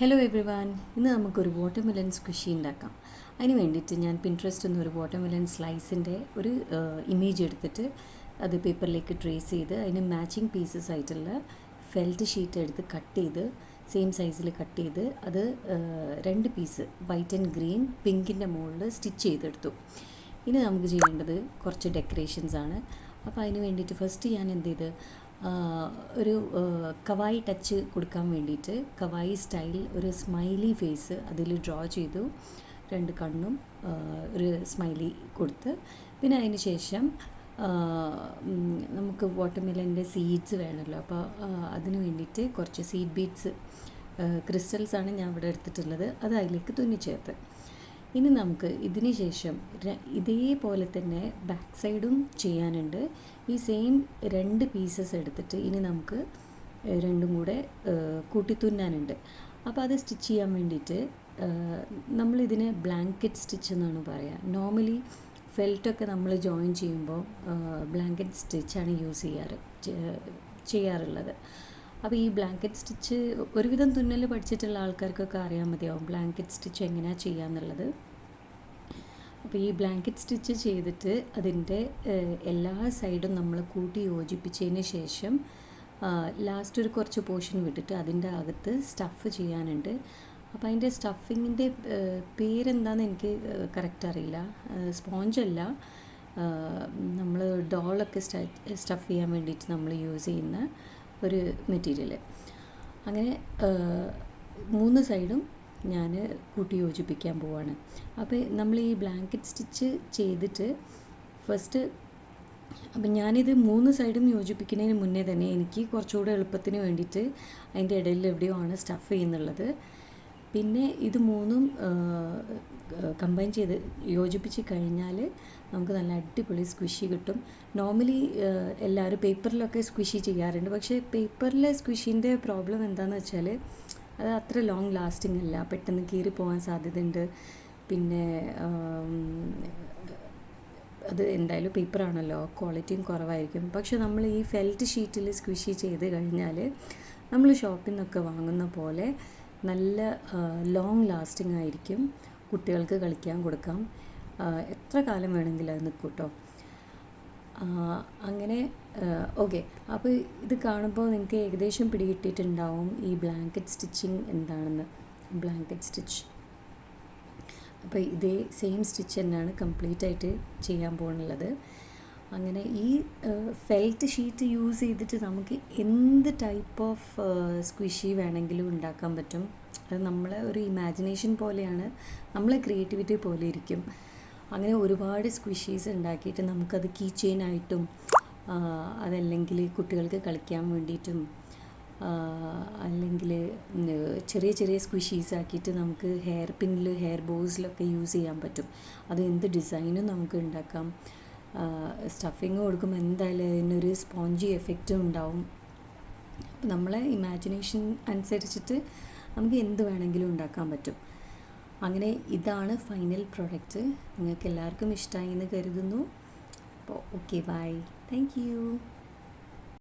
Hello every one, ഇന്ന് നമുക്കൊരു watermelon squishy ഉണ്ടാക്കാം. അതിന് വേണ്ടിയിട്ട് ഞാൻ പിൻട്രസ്റ്റ് എന്നൊരു വാട്ടർമെലൺ സ്ലൈസിൻ്റെ ഒരു ഇമേജ് എടുത്തിട്ട് അത് പേപ്പറിലേക്ക് ട്രേസ് ചെയ്ത് അതിന് മാച്ചിങ് പീസസ് ആയിട്ടുള്ള ഫെൽറ്റ് ഷീറ്റ് എടുത്ത് കട്ട് ചെയ്ത് സെയിം സൈസിൽ കട്ട് ചെയ്ത് അത് 2 പീസ് വൈറ്റ് ആൻഡ് ഗ്രീൻ പിങ്കിൻ്റെ മുകളിൽ സ്റ്റിച്ച് ചെയ്തെടുത്തു. ഇനി നമുക്ക് ചെയ്യേണ്ടത് കുറച്ച് ഡെക്കറേഷൻസ് ആണ്. അപ്പോൾ അതിന് വേണ്ടിയിട്ട് ഫസ്റ്റ് ഞാൻ എന്ത് ചെയ്ത് ഒരു കവായി ടച്ച് കൊടുക്കാൻ വേണ്ടിയിട്ട് കവായി സ്റ്റൈൽ ഒരു സ്മൈലി ഫേസ് അതിൽ ഡ്രോ ചെയ്തു. 2 കണ്ണും ഒരു സ്മൈലി കൊടുത്ത്, പിന്നെ അതിന് ശേഷം നമുക്ക് വാട്ടർമെലൻ്റെ സീഡ്സ് വേണമല്ലോ. അപ്പോൾ അതിന് വേണ്ടിയിട്ട് കുറച്ച് സീഡ് ബീഡ്സ് ക്രിസ്റ്റൽസാണ് ഞാൻ ഇവിടെ എടുത്തിട്ടുള്ളത്, അത് അതിലേക്ക് തുന്നിച്ചേർത്ത്. ഇനി നമുക്ക് ഇതിന് ശേഷം ഇതേപോലെ തന്നെ ബാക്ക് സൈഡും ചെയ്യാനുണ്ട്. ഈ സെയിം 2 പീസസ് എടുത്തിട്ട് ഇനി നമുക്ക് രണ്ടും കൂടെ കൂട്ടി തുന്നാനുണ്ട്. അപ്പോൾ അത് സ്റ്റിച്ച് ചെയ്യാൻ വേണ്ടിയിട്ട് നമ്മളിതിനെ ബ്ലാങ്കറ്റ് സ്റ്റിച്ച് എന്നാണ് പറയുക. നോർമലി ഫെൽറ്റൊക്കെ നമ്മൾ ജോയിൻ ചെയ്യുമ്പോൾ ബ്ലാങ്കറ്റ് സ്റ്റിച്ചാണ് ചെയ്യാറുള്ളത്. അപ്പോൾ ഈ ബ്ലാങ്കറ്റ് സ്റ്റിച്ച് ഒരുവിധം തുന്നൽ പഠിച്ചിട്ടുള്ള ആൾക്കാർക്കൊക്കെ അറിയാൻ മതിയാവും ബ്ലാങ്കറ്റ് സ്റ്റിച്ച് എങ്ങനെയാണ് ചെയ്യാന്നുള്ളത്. അപ്പോൾ ഈ ബ്ലാങ്കറ്റ് സ്റ്റിച്ച് ചെയ്തിട്ട് അതിൻ്റെ എല്ലാ സൈഡും നമ്മൾ കൂട്ടി യോജിപ്പിച്ചതിന് ശേഷം ലാസ്റ്റ് ഒരു കുറച്ച് പോർഷൻ വിട്ടിട്ട് അതിൻ്റെ അകത്ത് സ്റ്റഫ് ചെയ്യാനുണ്ട്. അപ്പോൾ അതിൻ്റെ സ്റ്റഫിങ്ങിൻ്റെ പേരെന്താണെന്ന് എനിക്ക് കറക്റ്റ് അറിയില്ല. സ്പോഞ്ചല്ല, നമ്മൾ ഡോളൊക്കെ സ്റ്റഫ് ചെയ്യാൻ വേണ്ടിയിട്ട് നമ്മൾ യൂസ് ചെയ്യുന്ന ഒരു മെറ്റീരിയൽ. അങ്ങനെ 3 സൈഡും ഞാൻ കൂട്ടി യോജിപ്പിക്കാൻ പോവാണ്. അപ്പോൾ നമ്മൾ ഈ ബ്ലാങ്കറ്റ് സ്റ്റിച്ച് ചെയ്തിട്ട് ഫസ്റ്റ് അപ്പം ഞാനിത് 3 സൈഡും യോജിപ്പിക്കുന്നതിന് മുന്നേ തന്നെ എനിക്ക് കുറച്ചുകൂടെ എളുപ്പത്തിന് വേണ്ടിയിട്ട് അതിൻ്റെ ഇടയിൽ എവിടെയോ ആണ് സ്റ്റഫ് ചെയ്യുന്നുള്ളത്. പിന്നെ ഇത് 3ഉം കമ്പൈൻ ചെയ്ത് യോജിപ്പിച്ച് കഴിഞ്ഞാൽ നമുക്ക് നല്ല അടിപൊളി സ്ക്വിഷി കിട്ടും. നോർമലി എല്ലാവരും പേപ്പറിലൊക്കെ സ്ക്വിഷി ചെയ്യാറുണ്ട്, പക്ഷേ പേപ്പറിലെ സ്ക്വിഷിൻ്റെ പ്രോബ്ലം എന്താണെന്ന് വെച്ചാൽ അത് അത്ര ലോങ് ലാസ്റ്റിംഗ് അല്ല, പെട്ടെന്ന് കീറിപ്പോകാൻ സാധ്യതയുണ്ട്. പിന്നെ അത് എന്തായാലും പേപ്പറാണല്ലോ, ക്വാളിറ്റിയും കുറവായിരിക്കും. പക്ഷെ നമ്മൾ ഈ ഫെൽറ്റ് ഷീറ്റിൽ സ്ക്വിഷി ചെയ്ത് കഴിഞ്ഞാൽ നമ്മൾ ഷോപ്പിൽ നിന്നൊക്കെ വാങ്ങുന്ന പോലെ നല്ല ലോങ് ലാസ്റ്റിംഗ് ആയിരിക്കും. കുട്ടികൾക്ക് കളിക്കാൻ കൊടുക്കാം, എത്ര കാലം വേണമെങ്കിലും അത് നിൽക്കും കേട്ടോ. അങ്ങനെ ഓക്കെ. അപ്പോൾ ഇത് കാണുമ്പോൾ നിങ്ങൾക്ക് ഏകദേശം പിടികിട്ടിയിട്ടുണ്ടാവും ഈ ബ്ലാങ്കറ്റ് സ്റ്റിച്ചിങ് എന്താണെന്ന്. ബ്ലാങ്കറ്റ് സ്റ്റിച്ച് അപ്പോൾ ഇതേ സെയിം സ്റ്റിച്ച് തന്നെയാണ് കംപ്ലീറ്റ് ആയിട്ട് ചെയ്യാൻ പോകുന്നുള്ളത്. അങ്ങനെ ഈ ഫെൽറ്റ് ഷീറ്റ് യൂസ് ചെയ്തിട്ട് നമുക്ക് എന്ത് ടൈപ്പ് ഓഫ് സ്ക്വിഷി വേണമെങ്കിലും ഉണ്ടാക്കാൻ പറ്റും. അത് നമ്മളെ ഒരു ഇമാജിനേഷൻ പോലെയാണ്, നമ്മളെ ക്രിയേറ്റിവിറ്റി പോലെ ഇരിക്കും. അങ്ങനെ ഒരുപാട് സ്ക്വിഷീസ് ഉണ്ടാക്കിയിട്ട് നമുക്കത് കീ ചെയിനായിട്ടും അതല്ലെങ്കിൽ കുട്ടികൾക്ക് കളിക്കാൻ വേണ്ടിയിട്ടും അല്ലെങ്കിൽ ചെറിയ ചെറിയ സ്ക്വിഷീസ് ആക്കിയിട്ട് നമുക്ക് ഹെയർ പിന്നിൽ ഹെയർ ബോസിലൊക്കെ യൂസ് ചെയ്യാൻ പറ്റും. അത് എന്ത് ഡിസൈനും നമുക്ക് ഉണ്ടാക്കാം. സ്റ്റഫിങ് കൊടുക്കുമ്പോൾ എന്തായാലും അതിനൊരു സ്പോഞ്ചി എഫക്റ്റും ഉണ്ടാവും. നമ്മളെ ഇമാജിനേഷൻ അനുസരിച്ചിട്ട് നമുക്ക് എന്ത് വേണമെങ്കിലും ഉണ്ടാക്കാൻ പറ്റും. അങ്ങനെ ഇതാണ് ഫൈനൽ പ്രോഡക്റ്റ്. നിങ്ങൾക്ക് എല്ലാവർക്കും ഇഷ്ടമായി എന്ന് കരുതുന്നു. അപ്പോൾ ഓക്കെ, ബൈ, താങ്ക് യു.